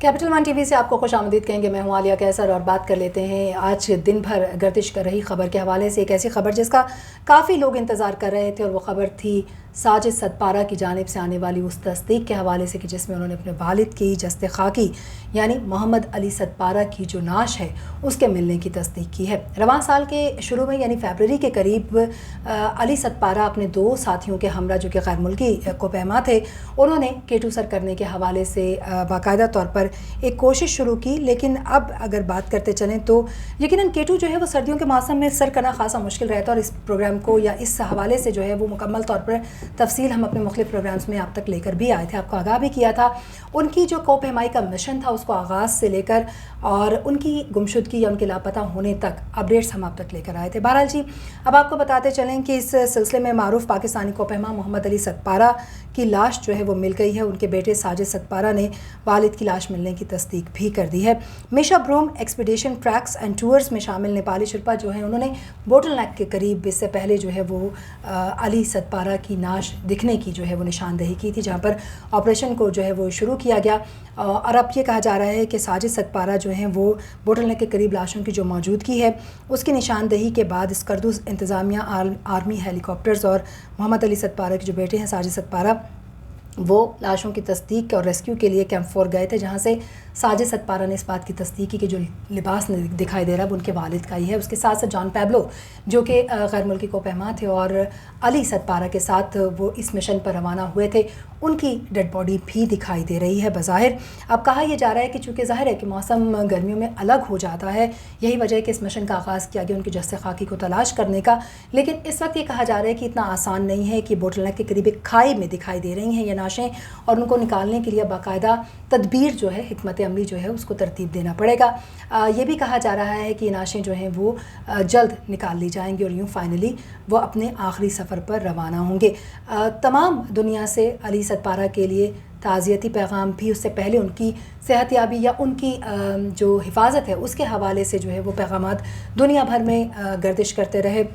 Capital one TV से आपको खुश आमदीद कहेंगे। मैं हूं आलिया कैसर और बात कर लेते हैं आज दिन भर गर्दिश कर रही खबर के हवाले से। एक ऐसी खबर जिसका काफ़ी लोग इंतज़ार कर रहे थे और वो खबर थी साजिद सतपारा की जानिब से आने वाली उस तस्दीक के हवाले से कि जिसमें उन्होंने अपने वालिद की जस्ते खाकी यानी मोहम्मद अली सतपारा की जो नाश है उसके मिलने की तस्दीक की है। रवां साल के शुरू में यानी फरवरी के करीब अली सतपारा अपने दो साथियों के हमरा जो कि गैर मुल्की कोपहमा थे उन्होंने केटू सर करने के हवाले से बाकायदा तौर पर एक कोशिश शुरू की। लेकिन अब अगर बात करते चलें तो यकीनन केटू जो है वो सर्दियों के मौसम में सर करना खासा मुश्किल रहता है और इस प्रोग्राम को या इस हवाले से जो है वो मुकम्मल तौर पर तफसील हम अपने मुख्तलिफ प्रोग्राम्स में आप तक लेकर भी आए थे, आपको आगाह भी किया था। उनकी जो कोपहमाई का मिशन था उसको आगाज़ से लेकर और उनकी गुमशुदगी या उनके लापता होने तक अपडेट्स हम आप तक लेकर आए थे। बहरहाल जी, अब आपको बताते चलें कि इस सिलसिले में मारूफ पाकिस्तानी कोपहमा मोहम्मद अली सतपारा की लाश जो है वो मिल गई है। उनके बेटे साजिद सतपारा ने वालिद की लाश मिलने की तस्दीक भी कर दी है। मिशा ब्रूम एक्सपीडिशन ट्रैक्स एंड टूर्स में शामिल नेपाली शिल्पा जो है उन्होंने बोटल नेक के करीब इससे पहले जो है वो अली सतपारा की नाश दिखने की जो है वो निशानदेही की थी, जहाँ पर ऑपरेशन को जो है वो शुरू किया गया। और अब ये कहा जा रहा है कि साजिद सतपारा जो हैं वो बोटल नेक के करीब लाशों की जो मौजूदगी है उसकी निशानदेही के बाद स्कर्दूस इंतज़ामिया आर्मी हेलीकॉप्टर्स और मोहम्मद अली सतपारा के जो बेटे हैं साजिद सतपारा वो लाशों की तस्दीक और रेस्क्यू के लिए कैंप 4 गए थे, जहाँ से साजिद सतपारा ने इस बात की तस्दीक की कि जो लिबास दिखाई दे रहा है वो उनके वालिद का ही है। उसके साथ साथ जॉन पैब्लो जो कि गैर मुल्की कोपहमा थे और अली सतपारा के साथ वो इस मिशन पर रवाना हुए थे, उनकी डेड बॉडी भी दिखाई दे रही है बज़ाहिर। अब कहा यह जा रहा है कि चूँकि ज़ाहिर है कि मौसम गर्मियों में अलग हो जाता है, यही वजह है कि इस मिशन का आगाज़ किया गया उनकी जस्ते खाकी को तलाश करने का। लेकिन इस वक्त ये कहा जा रहा है कि इतना आसान नहीं है कि बोटल नेक के करीब एक खाई में दिखाई दे रही हैं ये नाशें और उनको निकालने के लिए बाकायदा तदबीर जो है, हिकमत अमली जो है उसको तरतीब देना पड़ेगा। ये भी कहा जा रहा है कि नाशें जो हैं वो जल्द निकाल ली जाएंगी और यूँ फाइनली वो अपने आखिरी सफ़र पर रवाना होंगे। तमाम दुनिया से अली सतपारा के लिए ताज़ियती पैगाम भी, उससे पहले उनकी सेहतयाबी या उनकी जो हिफाजत है उसके हवाले से जो है वो पैगामात दुनिया भर में गर्दिश करते रहे।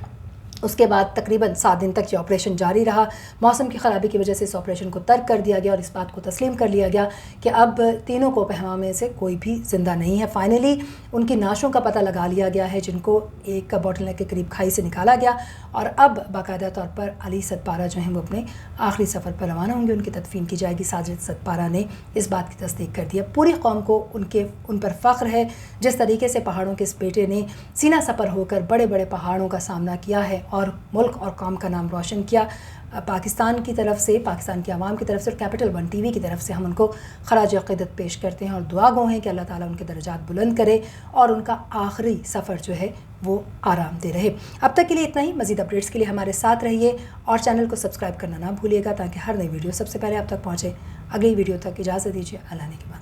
उसके बाद तकरीबन 7 दिन तक ये ऑपरेशन जारी रहा। मौसम की ख़राबी की वजह से इस ऑपरेशन को तर्क कर दिया गया और इस बात को तस्लीम कर लिया गया कि अब तीनों कोपहमा में से कोई भी ज़िंदा नहीं है। फाइनली उनकी नाशों का पता लगा लिया गया है जिनको एक बोटल नेक के करीब खाई से निकाला गया और अब बाकायदा तौर पर अली सतपारा जो हैं वो अपने आखिरी सफ़र पर रवाना होंगे, उनकी तदफीन की जाएगी। साजिद सतपारा ने इस बात की तस्दीक कर दी है। पूरी कौम को उन पर फ़ख्र है जिस तरीके से पहाड़ों के इस बेटे ने सीना सपर होकर बड़े बड़े पहाड़ों का सामना किया है और मुल्क और कौम का नाम रोशन किया। पाकिस्तान की तरफ से, पाकिस्तान की आवाम की तरफ से और कैपिटल वन टीवी की तरफ से हम उनको खराज अक़ीदत पेश करते हैं और दुआ गो हैं कि अल्लाह ताला उनके दर्जात बुलंद करे और उनका आखिरी सफ़र जो है वो आराम दे रहे। अब तक के लिए इतना ही। मज़ीद अपडेट्स के लिए हमारे साथ रहिए और चैनल को सब्सक्राइब करना ना भूलिएगा ताकि हर नई वीडियो सबसे पहले आप तक पहुँचे। अगली वीडियो तक इजाज़त दीजिए। अल्लाह ने के बाद।